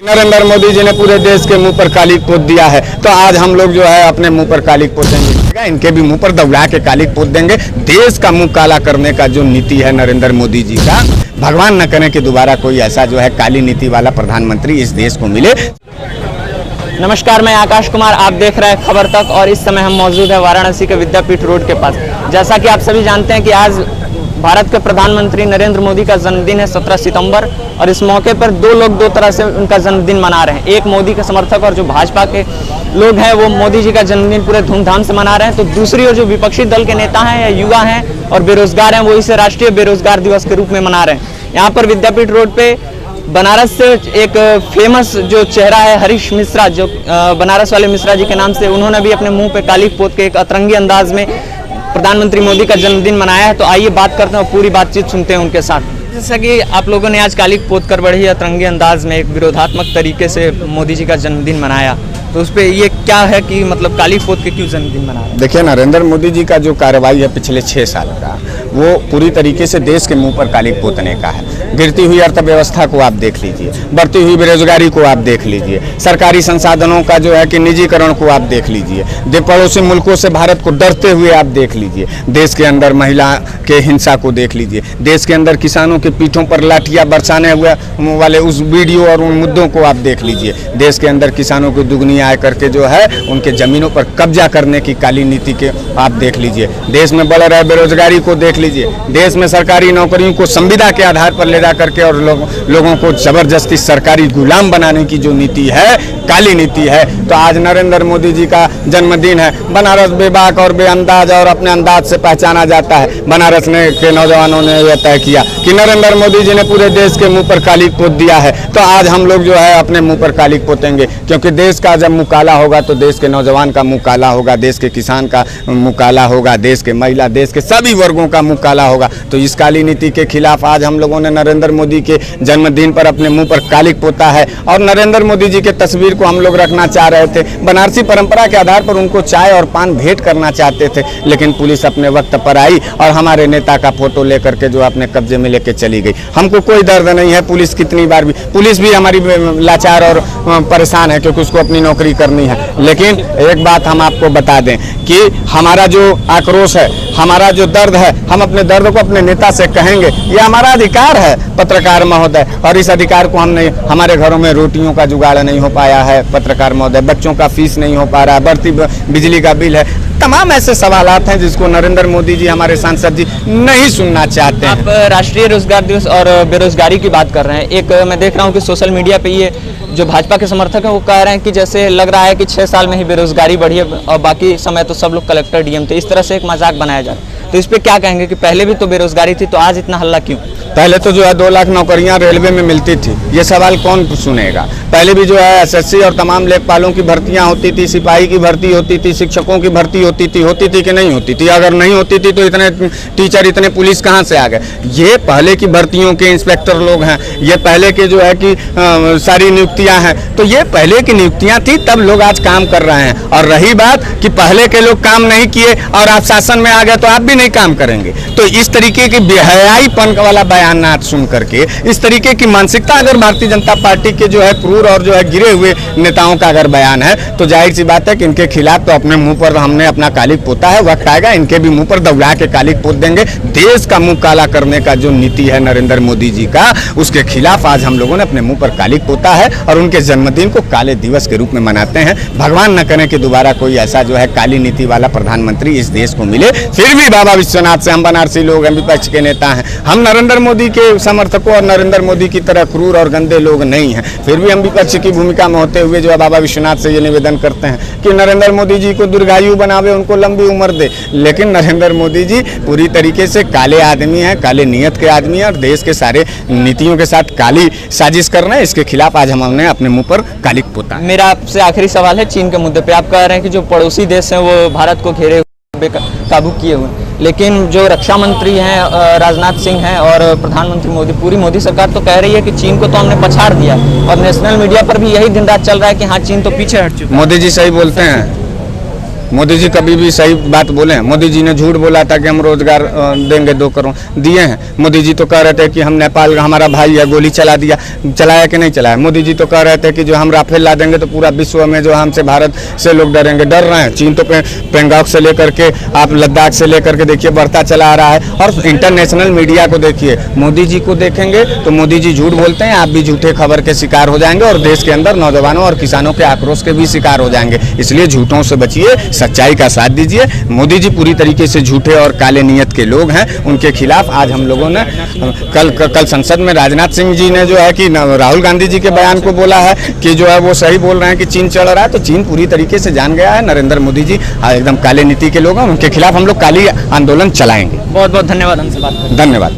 नरेंद्र मोदी जी ने पूरे देश के मुंह पर कालिक पोत दिया है, तो आज हम लोग जो है अपने मुंह पर कालिक पोतेंगे, इनके भी मुंह पर दौड़ा के कालिक पोत देंगे। देश का मुंह काला करने का जो नीति है नरेंद्र मोदी जी का, भगवान न करे कि दोबारा कोई ऐसा जो है काली नीति वाला प्रधानमंत्री इस देश को मिले। नमस्कार, मैं आकाश कुमार, आप देख रहे हैं खबर तक और इस समय हम मौजूद है वाराणसी के विद्यापीठ रोड के पास। जैसा कि आप सभी जानते हैं कि आज भारत के प्रधानमंत्री नरेंद्र मोदी का जन्मदिन है 17 सितंबर, और इस मौके पर दो लोग दो तरह से उनका जन्मदिन मना रहे हैं। एक मोदी के समर्थक और जो भाजपा के लोग हैं वो मोदी जी का जन्मदिन पूरे धूमधाम से मना रहे हैं, तो दूसरी ओर जो विपक्षी दल के नेता हैं या युवा हैं और बेरोजगार हैं वो इसे राष्ट्रीय बेरोजगार दिवस के रूप में मना रहे हैं। यहाँ पर विद्यापीठ रोड पे बनारस से एक फेमस जो चेहरा है हरीश मिश्रा, जो बनारस वाले मिश्रा जी के नाम से, उन्होंने भी अपने मुंह पे कालिक पोत के एक अतरंगी अंदाज में प्रधानमंत्री मोदी का जन्मदिन मनाया है। तो आइए बात करते हैं, पूरी बातचीत सुनते हैं उनके साथ। जैसा कि आप लोगों ने आज कालिक पोत कर बड़े ही अतरंगी अंदाज में एक विरोधात्मक तरीके से मोदी जी का जन्मदिन मनाया, तो उस पर ये क्या है कि मतलब कालिक पोत के क्यों जन्मदिन मना रहे हैं? देखिए, नरेंद्र मोदी जी का जो कार्रवाई है पिछले 6 साल का, वो पूरी तरीके से देश के मुंह पर कालिक पोतने का है। गिरती हुई अर्थव्यवस्था को आप देख लीजिए, बढ़ती हुई बेरोजगारी को आप देख लीजिए, सरकारी संसाधनों का जो है कि निजीकरण को आप देख लीजिए, पड़ोसी मुल्कों से भारत को डरते हुए आप देख लीजिए, देश के अंदर महिला के हिंसा को देख लीजिए, देश के अंदर किसानों के पीठों पर लाठियां बरसाने हुए वाले उस वीडियो और उन मुद्दों को आप देख लीजिए, देश के अंदर किसानों को दुगनी आय करके जो है उनके जमीनों पर कब्जा करने की काली नीति के आप देख लीजिए, देश में बढ़ रहे बेरोजगारी को देख लीजिए, देश में सरकारी नौकरियों को संविदा के आधार पर ले जा करके और लोगों को जबरदस्ती सरकारी गुलाम बनाने की जो नीति है, काली नीति है। तो आज नरेंद्र मोदी जी का जन्मदिन है। बनारस बेबाक और बेअंदाज और अपने अंदाज से पहचाना जाता है। बनारस के नौजवानों ने यह तय किया कि नरेंद्र मोदी जी ने पूरे देश के मुंह पर कालिक पोत दिया है, तो आज हम लोग जो है अपने मुंह पर कालिक पोतेंगे, क्योंकि देश का जब मुंह काला होगा तो देश के नौजवान का मुंह काला होगा, देश के किसान का मुंह काला होगा, देश के महिला, देश के सभी वर्गों का मुंह काला होगा। तो इस काली नीति के खिलाफ आज हम लोगों ने नरेंद्र मोदी के जन्मदिन पर अपने मुंह पर कालिक पोता है। और नरेंद्र मोदी जी के तस्वीर को हम लोग रखना चाह रहे थे, बनारसी परंपरा के आधार पर उनको चाय और पान भेंट करना चाहते थे, लेकिन पुलिस अपने वक्त पर आई और हमारे नेता का फोटो लेकर के जो अपने कब्जे में लेके चली गई। हमको कोई दर्द नहीं है, पुलिस कितनी बार भी, पुलिस भी हमारी लाचार और परेशान है क्योंकि उसको अपनी नौकरी करनी है। लेकिन एक बात हम आपको बता दें कि हमारा जो आक्रोश है, हमारा जो दर्द है, हम अपने दर्द को अपने नेता से कहेंगे। ये हमारा अधिकार है पत्रकार महोदय, और इस अधिकार को हम नहीं, हमारे घरों में रोटियों का जुगाड़ नहीं हो पाया है पत्रकार महोदय, बच्चों का फीस नहीं हो पा रहा है, बढ़ती बिजली का बिल है, तमाम ऐसे सवालात हैं जिसको नरेंद्र मोदी जी, हमारे सांसद जी नहीं सुनना चाहते हैं। आप राष्ट्रीय रोजगार दिवस और बेरोजगारी की बात कर रहे हैं। एक मैं देख रहा हूँ कि सोशल मीडिया पे ये जो भाजपा के समर्थक हैं वो कह रहे हैं कि जैसे लग रहा है कि 6 साल में ही बेरोजगारी बढ़ी है और बाकी समय तो सब लोग कलेक्टर डीएम थे, इस तरह से एक मजाक बनाया जाए, तो इस पे क्या कहेंगे कि पहले भी तो बेरोजगारी थी, तो आज इतना हल्ला क्यों? पहले तो जो है 2 लाख नौकरियां रेलवे में मिलती थी, ये सवाल कौन सुनेगा। पहले भी जो है एसएससी और तमाम लेखपालों की भर्तियां होती थी, सिपाही की भर्ती होती थी, शिक्षकों की भर्ती होती थी कि नहीं होती थी? अगर नहीं होती थी तो इतने टीचर, इतने पुलिस कहाँ से आ गए? ये पहले की भर्तियों के इंस्पेक्टर लोग हैं, ये पहले के जो है कि सारी नियुक्तियां हैं, तो ये पहले की नियुक्तियां थी, तब लोग आज काम कर रहे हैं। और रही बात कि पहले के लोग काम नहीं किए और आप शासन में आ गए तो आप भी नहीं काम करेंगे, तो इस तरीके की बेहयाईपन वाला बयानात सुन करके, इस तरीके की मानसिकता अगर भारतीय जनता पार्टी के जो है क्रूर और जो है गिरे हुए नेताओं का अगर बयान है, तो जाहिर सी बात है कि इनके खिलाफ तो अपने मुंह पर हमने अपना कालिक पोता है। वक्त आएगा इनके भी मुंह पर दौड़ा के कालिक पोत देंगे। देश का मुंह काला करने का जो नीति है नरेंद्र मोदी जी का, उसके खिलाफ आज हम लोगों ने अपने मुंह पर कालिक पोता है और उनके जन्मदिन को काले दिवस के रूप में मनाते हैं। भगवान न करे कि दोबारा कोई ऐसा जो है काली नीति वाला प्रधानमंत्री इस देश को मिले। फिर भी बाबा विश्वनाथ से हम बनारसी लोग हैं, विपक्ष के नेता हैं, हम नरेंद्र मोदी के समर्थकों और नरेंद्र मोदी की तरह क्रूर और गंदे लोग नहीं हैं। फिर भी हम विपक्ष की भूमिका में होते हुए जो है बाबा विश्वनाथ से ये निवेदन करते हैं कि नरेंद्र मोदी जी को दीर्घायु बनावे, उनको लंबी उम्र दे। लेकिन नरेंद्र मोदी जी पूरी तरीके से काले आदमी हैं, काले नीयत के आदमी हैं और देश के सारे नीतियों के साथ काली साजिश कर रहे हैं। इसके खिलाफ आज हमने अपने मुंह पर कालिक पोता। मेरा आपसे आखिरी सवाल है चीन के मुद्दे पे। आप कह रहे हैं कि जो पड़ोसी देश हैं वो भारत को घेरे काबू किए हुए, लेकिन जो रक्षा मंत्री हैं राजनाथ सिंह हैं और प्रधानमंत्री मोदी, पूरी मोदी सरकार तो कह रही है कि चीन को तो हमने पछाड़ दिया, और नेशनल मीडिया पर भी यही दिन रात चल रहा है कि हाँ चीन तो पीछे हट चुका है। मोदी जी सही बोलते हैं, मोदी जी कभी भी सही बात बोले हैं? मोदी जी ने झूठ बोला था कि हम रोजगार देंगे 2 करोड़, दिए हैं। मोदी जी तो कह रहे थे कि हम नेपाल, हमारा भाई है, गोली चला दिया, चलाया कि नहीं चलाया? मोदी जी तो कह रहे थे कि जो हम राफेल ला देंगे तो पूरा विश्व में जो हमसे भारत से लोग डरेंगे, डर रहे हैं। चीन तो पेंगोंग से लेकर के आप लद्दाख से लेकर के देखिए बढ़ता चला आ रहा है। और इंटरनेशनल मीडिया को देखिए, मोदी जी को देखेंगे तो मोदी जी झूठ बोलते हैं, आप भी झूठे खबर के शिकार हो जाएंगे और देश के अंदर नौजवानों और किसानों के आक्रोश के भी शिकार हो जाएंगे। इसलिए झूठों से बचिए, सच्चाई का साथ दीजिए। मोदी जी पूरी तरीके से झूठे और काले नीयत के लोग हैं, उनके खिलाफ आज हम लोगों ने कल संसद में राजनाथ सिंह जी ने जो है कि राहुल गांधी जी के बयान को बोला है कि जो है वो सही बोल रहे हैं कि चीन चढ़ रहा है, तो चीन पूरी तरीके से जान गया है नरेंद्र मोदी जी एकदम काले नीति के लोग हैं, उनके खिलाफ हम लोग काली आंदोलन चलाएंगे। बहुत बहुत धन्यवाद हमसे बात करने के लिए। धन्यवाद।